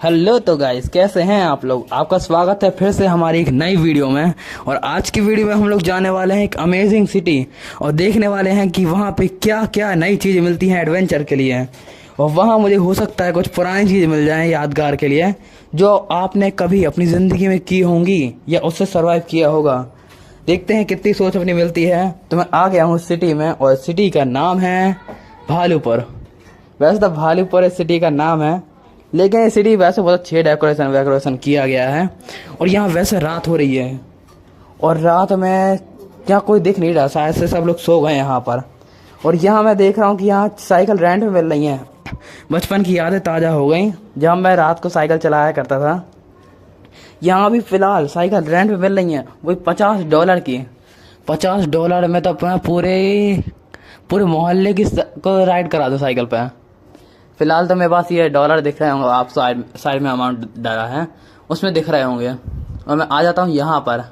Hello तो guys, कैसे हैं आप लोग। आपका स्वागत है फिर से हमारी एक नई वीडियो में। और आज की वीडियो में हम लोग जाने वाले हैं एक अमेजिंग सिटी और देखने वाले हैं कि वहाँ पे क्या क्या नई चीज़ें मिलती हैं एडवेंचर के लिए। और वहाँ मुझे हो सकता है कुछ पुरानी चीज़ें मिल जाएं यादगार के लिए, जो आपने कभी अपनी ज़िंदगी में की होंगी या उससे सर्वाइव किया होगा। देखते हैं कितनी सोच अपनी मिलती है। तो मैं आ गया हूँ सिटी में और सिटी का नाम है भालूपुर। वैसे तो भालूपुर इस सिटी का नाम है, लेकिन ये सिटी वैसे बहुत अच्छी डेकोरेशन किया गया है। और यहाँ वैसे रात हो रही है और रात में यहाँ कोई दिख नहीं रहा, शायद से सब लोग सो गए यहाँ पर। और यहाँ मैं देख रहा हूँ कि यहाँ साइकिल रेंट में मिल रही हैं। बचपन की यादें ताज़ा हो गई जब मैं रात को साइकिल चलाया करता था। यहाँ भी फ़िलहाल साइकिल रेंट में मिल रही हैं, वही $50 की। $50 में तो अपना पूरे मोहल्ले की को राइड करा दो साइकिल पे। फिलहाल तो मेरे पास ये डॉलर दिख रहे होंगे, आप साइड में अमाउंट डाला है उसमें दिख रहे होंगे। और मैं आ जाता हूँ यहाँ पर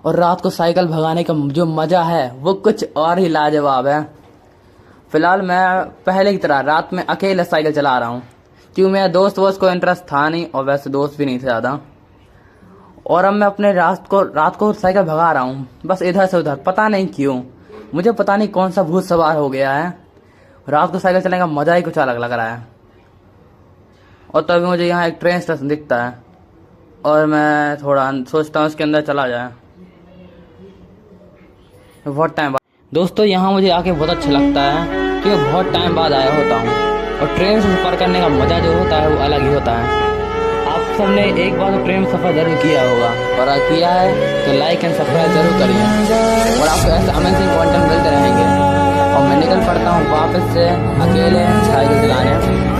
और रात को साइकिल भगाने का जो मज़ा है वो कुछ और ही लाजवाब है। फिलहाल मैं पहले की तरह रात में अकेले साइकिल चला रहा हूँ, क्योंकि मेरे दोस्त को इंटरेस्ट था नहीं और वैसे दोस्त भी नहीं थे ज़्यादा। और अब मैं अपने रात को साइकिल भगा रहा हूँ, बस इधर से उधर। पता नहीं क्यों, मुझे पता नहीं कौन सा भूत सवार हो गया है। रात को साइकिल चलाने का मज़ा ही कुछ अलग लग रहा है। और तभी मुझे यहाँ एक ट्रेन स्टेशन दिखता है और मैं थोड़ा सोचता हूँ उसके अंदर चला जाए। बहुत टाइम बाद दोस्तों यहाँ मुझे आके बहुत अच्छा लगता है, क्योंकि बहुत टाइम बाद आया होता हूँ। और ट्रेन से सफ़र करने का मज़ा जो होता है वो अलग ही होता है। आप सबने एक बार तो ट्रेन सफ़र ज़रूर किया होगा, और अगर किया है तो लाइक एंड सब्सक्राइब ज़रूर करिए। और आपको ऐसे अमेजिंग कंटेंट मिलते रहेंगे। और मैं निकल पड़ता हूँ वापस से अकेले साइकिल चलाने।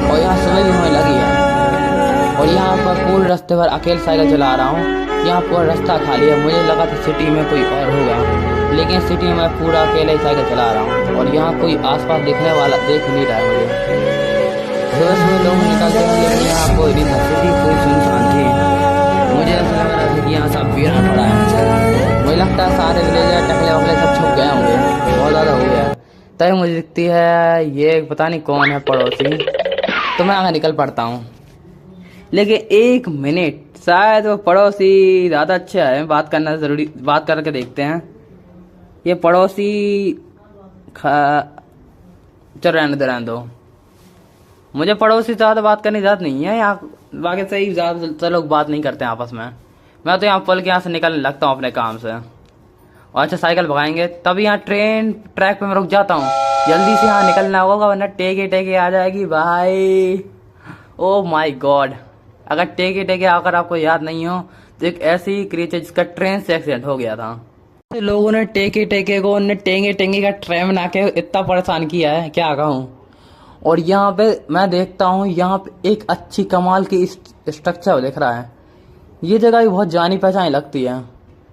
और यहाँ सुबह भी होने लगी है और यहाँ पर पूरे रास्ते भर अकेले साइकिल चला रहा हूँ। यहाँ पूरा रास्ता खाली है। मुझे लगा था सिटी में कोई और होगा, लेकिन सिटी में मैं पूरा अकेले ही साइकिल चला रहा हूँ। और यहाँ कोई आसपास दिखने वाला देख नहीं रहा है मुझे। सुबह सुबह लोग निकलते हैं, लेकिन यहाँ कोई नहीं था। सिटी पूरी सुनसान थी। मुझे ऐसा लग रहा था कि यहाँ सब वीरान पड़ा है। मुझे लगता है सारे विलेजर टकले वकले सब छुप गए होंगे, बहुत ज़्यादा हो गया है। तभी मुझे दिखती है ये पता नहीं कौन है पड़ोसी, तो मैं आगे निकल पड़ता हूँ। लेकिन एक मिनट, शायद वो पड़ोसी ज़्यादा अच्छा है, बात करना ज़रूरी, बात करके देखते हैं। ये पड़ोसी चल रहने दो। मुझे पड़ोसी से ज़्यादा बात करने की ज़रूरत नहीं है। यहाँ बाकी से ही ज़्यादा लोग बात नहीं करते हैं आपस में। मैं तो यहाँ पल के यहाँ से निकलने लगता हूँ अपने काम से। और अच्छा साइकिल भगाएंगे, तभी यहाँ ट्रेन ट्रैक पे मैं रुक जाता हूँ। जल्दी से यहाँ निकलना होगा वरना टेके आ जाएगी भाई। ओ माय गॉड, अगर टेके आकर आपको याद नहीं हो तो एक ऐसी क्रिएचर जिसका ट्रेन से एक्सीडेंट हो गया था। तो लोगों ने टेके को उन्हें टेंगे का ट्रेन बना के इतना परेशान किया है, क्या कहूँ। और यहाँ पे मैं देखता हूँ यहाँ पे एक अच्छी कमाल की स्ट्रक्चर दिख रहा है। ये जगह भी बहुत जानी पहचानी लगती है।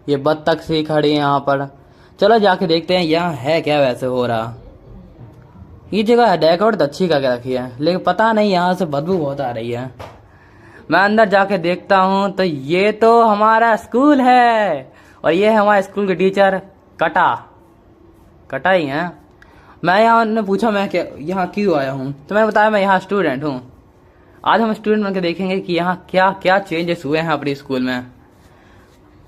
ये बत्तख सी खड़ी है यहाँ पर। चलो जाके देखते हैं यहाँ है क्या वैसे हो रहा। ये जगह डेकोरेट अच्छी करके रखी है, लेकिन पता नहीं यहाँ से बदबू बहुत आ रही है। मैं अंदर जाके देखता हूँ तो ये तो हमारा स्कूल है और ये है हमारे स्कूल के टीचर कटा ही है। मैं यहाँ ने पूछा मैं क्या यहाँ क्यों आया हूँ, तो मैं बताया मैं यहाँ स्टूडेंट हूँ। आज हम स्टूडेंट बनकर देखेंगे कि यहाँ क्या क्या चेंजेस हुए हैं अपने स्कूल में।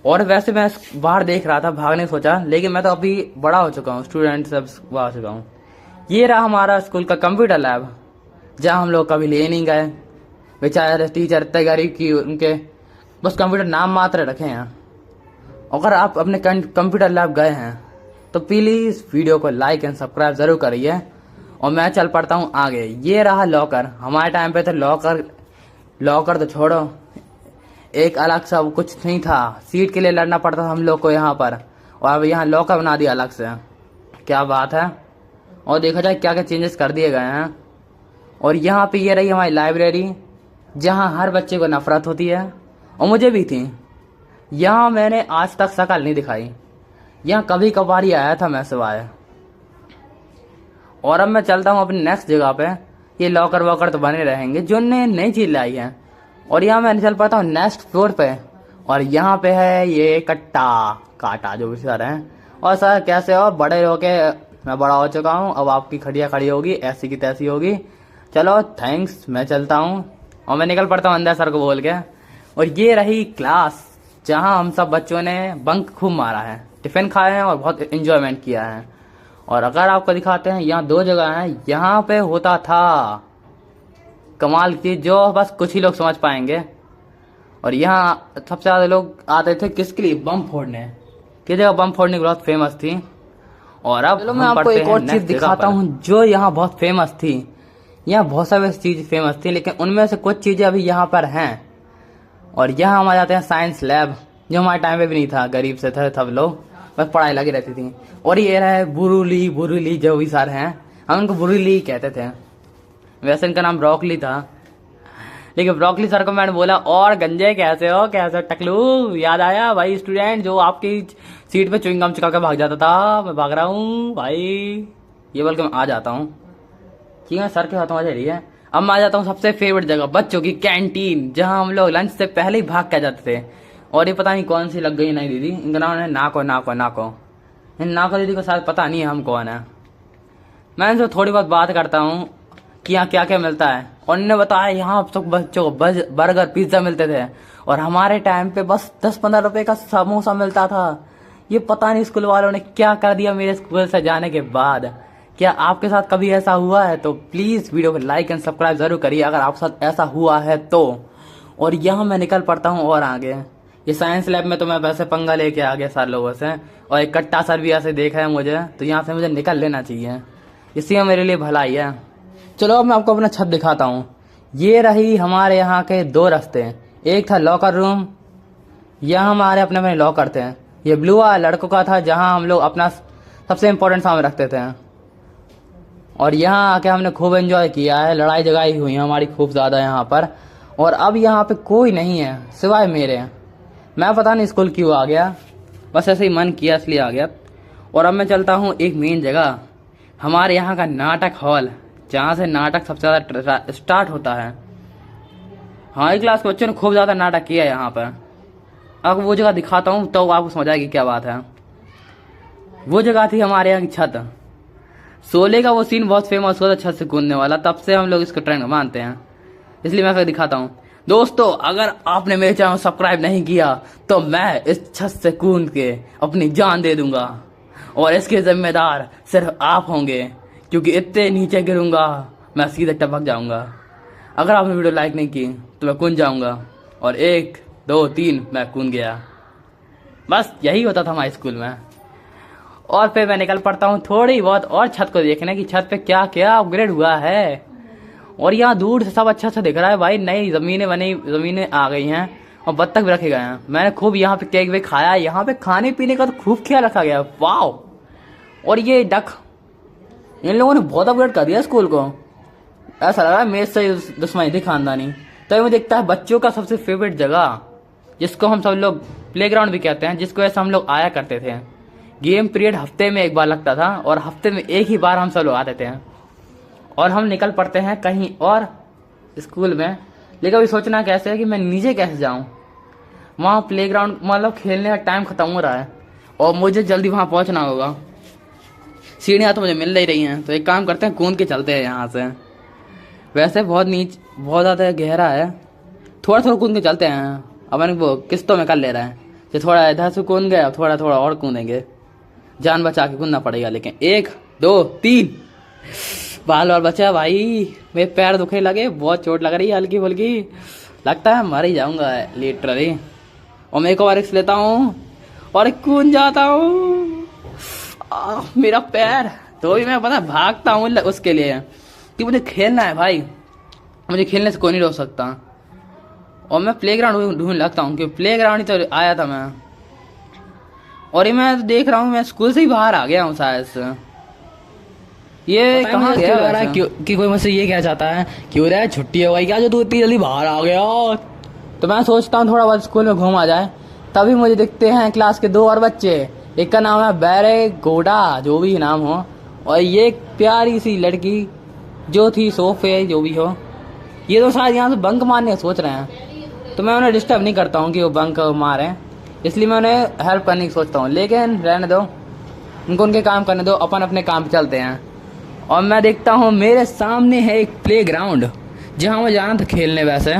और वैसे मैं बाहर देख रहा था, भागने सोचा, लेकिन मैं तो अभी बड़ा हो चुका हूँ, स्टूडेंट सब आ चुका हूँ। ये रहा हमारा स्कूल का कंप्यूटर लैब, जहाँ हम लोग कभी ले नहीं गए। बेचारे टीचर इतने गरीब की उनके बस कंप्यूटर नाम मात्र रखे हैं। अगर आप अपने कंप्यूटर लैब गए हैं तो प्लीज़ वीडियो को लाइक एंड सब्सक्राइब ज़रूर करिए। और मैं चल पड़ता हूँ आगे। ये रहा लॉकर। हमारे टाइम पे तो लॉकर तो छोड़ो, एक अलग सा कुछ नहीं था, सीट के लिए लड़ना पड़ता था हम लोग को यहाँ पर। और अब यहाँ लॉकर बना दिया अलग से, क्या बात है। और देखा जाए क्या क्या चेंजेस कर दिए गए हैं। और यहाँ पे ये रही हमारी लाइब्रेरी, जहाँ हर बच्चे को नफरत होती है, और मुझे भी थी। यहाँ मैंने आज तक शक्ल नहीं दिखाई, यहाँ कभी कभार ही आया था मैं सिवाय। और अब मैं चलता हूँ अपनी नेक्स्ट जगह पे। ये लॉकर वॉकर तो बने रहेंगे जो नई चीज़ लाई है। और यहाँ मैं चल पाता हूँ नेक्स्ट फ्लोर पे, और यहाँ पे है ये काटा जो भी सर है। और सर कैसे हो, बड़े होके मैं बड़ा हो चुका हूँ, अब आपकी खड़िया खड़ी होगी, ऐसी की तैसी होगी। चलो थैंक्स, मैं चलता हूँ। और मैं निकल पड़ता हूँ अंदर सर को बोल के। और ये रही क्लास जहाँ हम सब बच्चों ने बंक खूब मारा है, टिफिन खाए हैं और बहुत इंजॉयमेंट किया है। और अगर आपको दिखाते हैं, यहाँ 2 जगह हैं। यहाँ पे होता था कमाल की चीज जो बस कुछ ही लोग समझ पाएंगे। और यहाँ सबसे ज़्यादा लोग आते थे किसके लिए? बम फोड़ने। ये जगह बम फोड़ने की बहुत फेमस थी। और अब चलो मैं आपको एक और चीज़ दिखाता हूँ जो यहाँ बहुत फेमस थी। यहाँ बहुत सारी चीज़ फेमस थी, लेकिन उनमें से कुछ चीज़ें अभी यहाँ पर हैं। और यहाँ हम आ जाते हैं साइंस लैब, जो हमारे टाइम पे भी नहीं था, गरीब से थे सब लोग, बस पढ़ाई लगी रहती थी। और ये रहा है बुरुली जो भी सर हैं, हम उनको बुरुली कहते थे। वैसे इनका नाम ब्रोकली था, लेकिन ब्रोकली सर को मैंने बोला, और गंजे कैसे हो टकलू? याद आया भाई स्टूडेंट जो आपकी सीट पे च्युइंगम चिपका के भाग जाता था? मैं भाग रहा हूँ भाई, ये बोल के मैं आ जाता हूँ। ठीक है, सर के हाथों आ जा रही है। अब मैं आ जाता हूँ सबसे फेवरेट जगह, बच्चों की कैंटीन, जहाँ हम लोग लंच से पहले ही भाग के जाते थे। और ये पता नहीं कौन सी लग गई नई दीदी, इनका नाम है नाको दीदी को शायद पता नहीं है हम कौन है। मैं इनसे थोड़ी बहुत बात करता हूँ कि यहाँ क्या क्या मिलता है। और इन्होंने बताया यहाँ सब बच्चों को बर्गर पिज्ज़ा मिलते थे, और हमारे टाइम पे बस 10-15 रुपए का समोसा मिलता था। ये पता नहीं स्कूल वालों ने क्या कर दिया मेरे स्कूल से जाने के बाद। क्या आपके साथ कभी ऐसा हुआ है? तो प्लीज़ वीडियो को लाइक एंड सब्सक्राइब ज़रूर करिए अगर आपके साथ ऐसा हुआ है तो। और यहाँ मैं निकल पड़ता हूँ और आगे, ये साइंस लैब में तो मैं वैसे पंगा लेके आ गया सारे लोगों से, और एक कट्टा सर भी ऐसे देखा है मुझे, तो यहाँ से मुझे निकल लेना चाहिए, इसलिए मेरे लिए भलाई है। चलो अब मैं आपको अपना छत दिखाता हूँ। ये रही हमारे यहाँ के 2 रास्ते, एक था लॉकर रूम, यहाँ हमारे अपने अपने लॉकर थे। ये ब्लू वाला लड़कों का था, जहाँ हम लोग अपना सबसे इम्पोर्टेंट सामान रखते थे। और यहाँ आके हमने खूब एंजॉय किया है, लड़ाई झगड़ाई हुई है हमारी खूब ज़्यादा यहाँ पर। और अब यहाँ पे कोई नहीं है सिवाय मेरे। मैं पता नहीं स्कूल क्यों आ गया, बस ऐसे ही मन किया इसलिए आ गया। और अब मैं चलता हूँ एक मेन जगह, हमारे यहाँ का नाटक हॉल, जहाँ से नाटक सबसे ज़्यादा स्टार्ट होता है। हमारी क्लास के बच्चों ने खूब ज़्यादा नाटक किया है यहाँ पर। अब वो जगह दिखाता हूँ तो आपको समझ आएगी क्या बात है। वो जगह थी हमारे यहाँ की छत। शोले का वो सीन बहुत फेमस हुआ था, छत से कूदने वाला, तब से हम लोग इसको ट्रेंड मानते हैं, इसलिए मैं फिर दिखाता हूँ। दोस्तों अगर आपने मेरे चैनल सब्सक्राइब नहीं किया तो मैं इस छत से कूद के अपनी जान दे दूंगा, और इसके जिम्मेदार सिर्फ आप होंगे, क्योंकि इतने नीचे गिरूंगा मैं सीधे टपक जाऊंगा। अगर आपने वीडियो लाइक नहीं की तो मैं कूद जाऊंगा, और 1 2 3 मैं कूद गया। बस यही होता था हमारे स्कूल में। और फिर मैं निकल पड़ता हूँ थोड़ी बहुत और छत को देखने की, छत पे क्या क्या अपग्रेड हुआ है। और यहाँ दूर से सब अच्छा दिख रहा है भाई, नई ज़मीनें आ गई हैं, और बत्तख भी रखे गए हैं। मैंने खूब यहाँ पे केक वेक खाया, यहाँ पे खाने पीने का तो खूब ख्याल रखा गया, वाह। और ये डक, इन लोगों ने बहुत अपग्रेड कर दिया स्कूल को, ऐसा लग रहा है मेरे से दुश्मनी थी खानदानी। तो मुझे दिखता है बच्चों का सबसे फेवरेट जगह, जिसको हम सब लोग प्लेग्राउंड भी कहते हैं, जिसको ऐसा हम लोग आया करते थे। गेम पीरियड हफ्ते में 1 बार लगता था, और हफ्ते में 1 ही बार हम सब लोग आते थे। और हम निकल पड़ते हैं कहीं और स्कूल में, लेकिन अभी सोचना कैसे है कि मैं नीचे कैसे जाऊं। वहाँ प्लेग्राउंड मतलब खेलने का टाइम खत्म हो रहा है, और मुझे जल्दी वहाँ पहुँचना होगा। सीढ़ियाँ तो मुझे मिल नहीं रही हैं, तो एक काम करते हैं कूद के चलते हैं यहाँ से। वैसे बहुत ज़्यादा गहरा है, थोड़ा थोड़ा कूद के चलते हैं। अब मैंने वो किस्तों में कर ले रहा है, जो थोड़ा इधर से कूद गए, थोड़ा थोड़ा और कूदेंगे, जान बचा के कूदना पड़ेगा। लेकिन 1 2 3 बाल और बचा भाई, मेरे पैर दुखने लगे, बहुत चोट लग रही है हल्की फुल्की, लगता है मर ही जाऊंगा लिटरली। और मैं एक और रिस्क लेता हूँ और कूद जाता हूँ। मेरा पैर तो भी मैं पता भागता हूँ उसके लिए कि मुझे खेलना है भाई, मुझे खेलने से कोई नहीं रोक सकता। और मैं प्लेग्राउंड ढूंढ लगता हूँ, क्योंकि प्लेग्राउंड ही तो आया था मैं। और ये मैं देख रहा हूँ मैं स्कूल से ही बाहर आ गया हूँ शायद से। ये कहाँ गया लग रहा है कि कोई मुझसे ये क्या चाहता है, क्यों रहा है छुट्टी हो गई क्या जो तू इतनी जल्दी बाहर आ गया। तो मैं सोचता हूँ थोड़ा बहुत स्कूल में घूमा जाए, तभी मुझे दिखते हैं क्लास के 2 और बच्चे। एक का नाम है बैरे गोडा, जो भी नाम हो, और ये एक प्यारी सी लड़की जो थी सोफे, जो भी हो। ये तो शायद यहाँ से बंक मारने सोच रहे हैं, तो मैं उन्हें डिस्टर्ब नहीं करता हूँ कि वो बंक मारें, इसलिए मैं उन्हें हेल्प करने की सोचता हूँ। लेकिन रहने दो, उनको उनके काम करने दो, अपन अपने काम पे चलते हैं। और मैं देखता हूँ मेरे सामने है एक प्लेग्राउंड, जहाँ मुझे जाना था खेलने वैसे,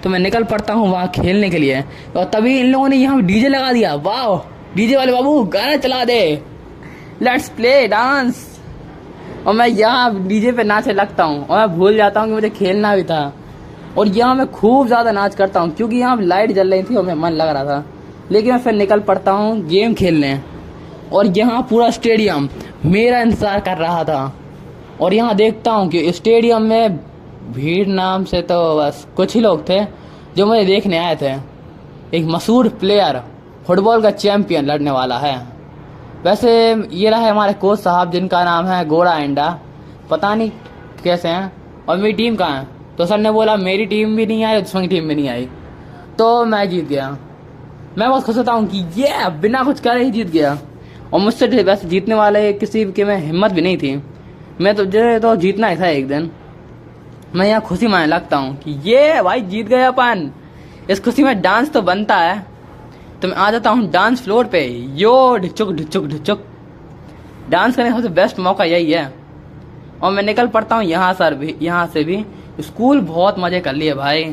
तो मैं निकल पड़ता हूँ वहाँ खेलने के लिए। और तभी इन लोगों ने यहाँ डीजे लगा दिया। वाह, डीजे वाले बाबू गाना चला दे, लेट्स प्ले डांस। और मैं यहाँ डीजे पे नाचने लगता हूँ और मैं भूल जाता हूँ कि मुझे खेलना भी था। और यहाँ मैं खूब ज़्यादा नाच करता हूँ क्योंकि यहाँ लाइट जल रही थी और मैं मन लग रहा था। लेकिन मैं फिर निकल पड़ता हूँ गेम खेलने। और यहाँ पूरा स्टेडियम मेरा इंतज़ार कर रहा था। और यहाँ देखता हूँ कि स्टेडियम में भीड़ नाम से तो बस कुछ ही लोग थे जो मुझे देखने आए थे। एक मशहूर प्लेयर, फुटबॉल का चैम्पियन लड़ने वाला है। वैसे ये रहा है हमारे कोच साहब जिनका नाम है गोड़ा अंडा, पता नहीं कैसे हैं। और मेरी टीम कहाँ है? तो सर ने बोला मेरी टीम भी नहीं आई, दुश्मन की टीम भी नहीं आई। तो मैं जीत गया। मैं बहुत खुश होता हूँ कि ये बिना कुछ करे ही जीत गया। और मुझसे वैसे जीतने वाले किसी के में हिम्मत भी नहीं थी। मैं तो जो जीतना ही था एक दिन। मैं यहाँ खुशी मानने लगता हूँ कि ये भाई जीत गए अपन। इस खुशी में डांस तो बनता है। तो मैं आ जाता हूँ डांस फ्लोर पे, यो ढिचुक ढिचुक ढिचुक। डांस करने का सबसे बेस्ट मौका यही है। और मैं निकल पड़ता हूँ यहाँ से भी। स्कूल बहुत मज़े कर लिए भाई,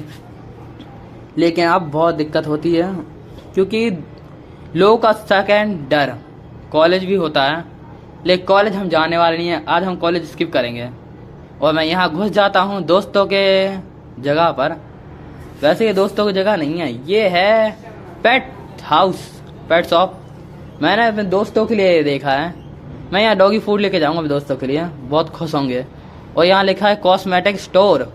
लेकिन अब बहुत दिक्कत होती है क्योंकि लोगों का सेकेंड डर। कॉलेज भी होता है लेकिन कॉलेज हम जाने वाले नहीं हैं। आज हम कॉलेज स्किप करेंगे। और मैं यहाँ घुस जाता हूँ दोस्तों के जगह पर। वैसे ये दोस्तों की जगह नहीं है, ये है पेट हाउस, पेट शॉप। मैंने अपने दोस्तों के लिए देखा है। मैं यहाँ डॉगी फूड लेके जाऊँगा अपने दोस्तों के लिए, बहुत खुश होंगे। और यहाँ लिखा है कॉस्मेटिक स्टोर।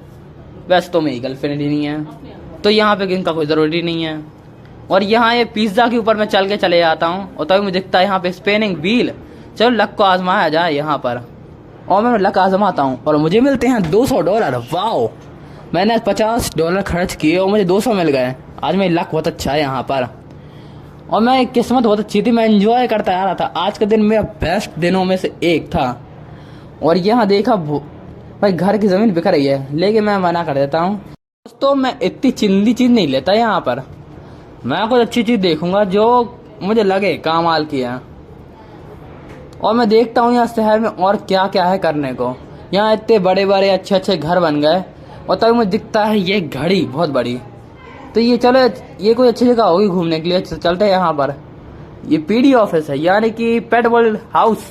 वैसे तो मेरी गर्लफ्रेंड ही नहीं है तो यहाँ पे इनका कोई ज़रूरी नहीं है। और यहाँ ये पिज़्ज़ा के ऊपर मैं चल के चले जाता हूँ और तभी मुझे दिखता है यहाँ पे स्पिनिंग व्हील। चलो लक को आजमाया जाए यहाँ पर। और मैं लक आजमाता हूँ और मुझे मिलते हैं $200। वाओ, मैंने $50 खर्च किए और मुझे 200 मिल गए। आज मेरी लक बहुत अच्छा है यहाँ पर। और मैं किस्मत बहुत अच्छी थी, मैं एंजॉय करता आ रहा था। आज का दिन मेरा बेस्ट दिनों में से एक था। और यहाँ देखा भाई घर की ज़मीन बिक रही है, लेकिन मैं मना कर देता हूँ। दोस्तों मैं इतनी चिंदी चीज़ नहीं लेता यहाँ पर। मैं कुछ अच्छी चीज़ देखूंगा जो मुझे लगे कामाल की है। और मैं देखता हूँ यहाँ शहर में और क्या क्या है करने को। यहाँ इतने बड़े बड़े अच्छे अच्छे घर बन गए और तभी मुझे दिखता है ये घड़ी बहुत बड़ी। तो ये चलो, ये कोई अच्छी जगह होगी घूमने के लिए, चलते हैं यहाँ पर। ये पीडी ऑफिस है, यानी कि पेट वर्ल्ड हाउस।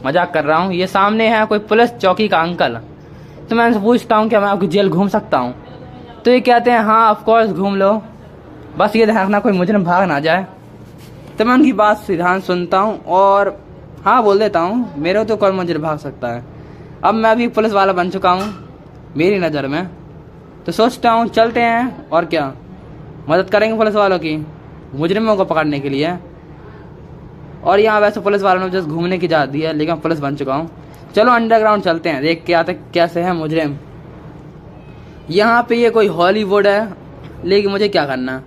मजाक कर रहा हूँ। ये सामने है कोई पुलिस चौकी का अंकल। तो मैं उनसे पूछता हूँ क्या मैं आपकी जेल घूम सकता हूँ? तो ये कहते हैं हाँ ऑफ कोर्स घूम लो, बस ये ध्यान रखना कोई मुजरिम भाग ना जाए। तो मैं उनकी बात से ध्यान सुनता हूँ और हाँ बोल देता हूँ, मेरे तो कौन मुजरिम भाग सकता है। अब मैं भी पुलिस वाला बन चुका हूँ मेरी नज़र में। तो सोचता हूँ चलते हैं और क्या, मदद करेंगे पुलिस वालों की मुजरिमों को पकड़ने के लिए। और यहाँ वैसे पुलिस वालों ने जस्ट घूमने की इजाज़त दी है, लेकिन पुलिस बन चुका हूँ। चलो अंडरग्राउंड चलते हैं, देख के आते कैसे है मुजरिम। यहाँ पे ये कोई हॉलीवुड है, लेकिन मुझे क्या करना,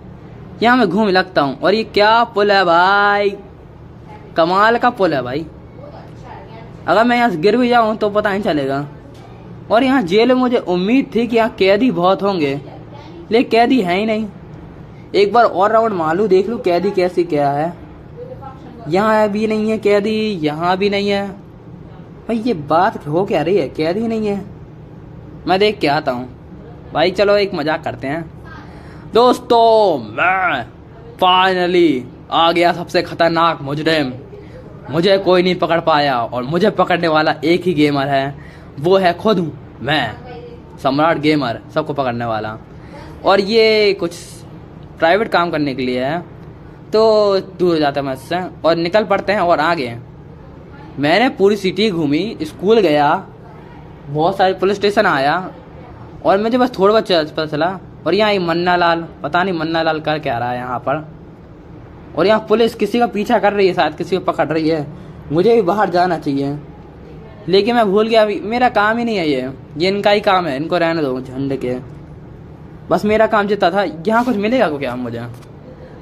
यहाँ मैं घूम लगता हूँ। और ये क्या पुल है भाई, कमाल का पुल है भाई। अगर मैं यहाँ से गिर भी जाऊँ तो पता नहीं चलेगा। और यहाँ जेल में मुझे उम्मीद थी कि यहाँ कैदी बहुत होंगे, लेकिन कैदी है ही नहीं। एक बार और राउंड मालूम देख लूँ कैदी कैसी क्या है। यहाँ भी नहीं है कैदी, यहाँ भी नहीं है। भाई ये बात हो क्या रही है, कैदी नहीं है। मैं देख के आता हूँ भाई। चलो एक मजाक करते हैं दोस्तों। मैं फाइनली आ गया सबसे खतरनाक मुजरिम। मुझे कोई नहीं पकड़ पाया और मुझे पकड़ने वाला एक ही गेमर है, वो है खुद मैं, सम्राट गेमर, सबको पकड़ने वाला। और ये कुछ प्राइवेट काम करने के लिए है तो दूर जाता है मैं इससे और निकल पड़ते हैं और आगे। मैंने पूरी सिटी घूमी, स्कूल गया, बहुत सारे पुलिस स्टेशन आया और मुझे बस थोड़ा बहुत पता चला। और यहाँ एक मन्ना लाल, पता नहीं मन्ना लाल कर क्या रहा है यहाँ पर। और यहाँ पुलिस किसी का पीछा कर रही है, शायद किसी को पकड़ रही है। मुझे भी बाहर जाना चाहिए, लेकिन मैं भूल गया, मेरा काम ही नहीं है ये इनका ही काम है, इनको रहने दो झंडे के। बस मेरा काम जितना था। यहाँ कुछ मिलेगा को क्या मुझे?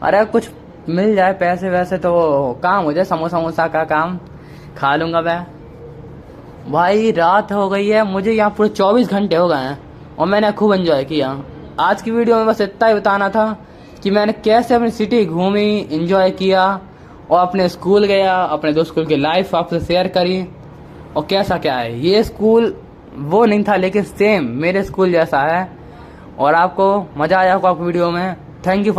अरे कुछ मिल जाए पैसे वैसे तो काम हो जाए, समोसा वमोसा का काम खा लूँगा मैं। भाई रात हो गई है, मुझे यहाँ पूरे 24 घंटे हो गए हैं और मैंने खूब एंजॉय किया। आज की वीडियो में बस इतना ही बताना था कि मैंने कैसे अपनी सिटी घूमी, एंजॉय किया और अपने स्कूल गया, अपने दोस्त स्कूल की लाइफ आपसे शेयर करी और कैसा क्या है। ये स्कूल वो नहीं था, लेकिन सेम मेरे स्कूल जैसा है। और आपको मज़ा आया होगा आपको वीडियो में। Thank you for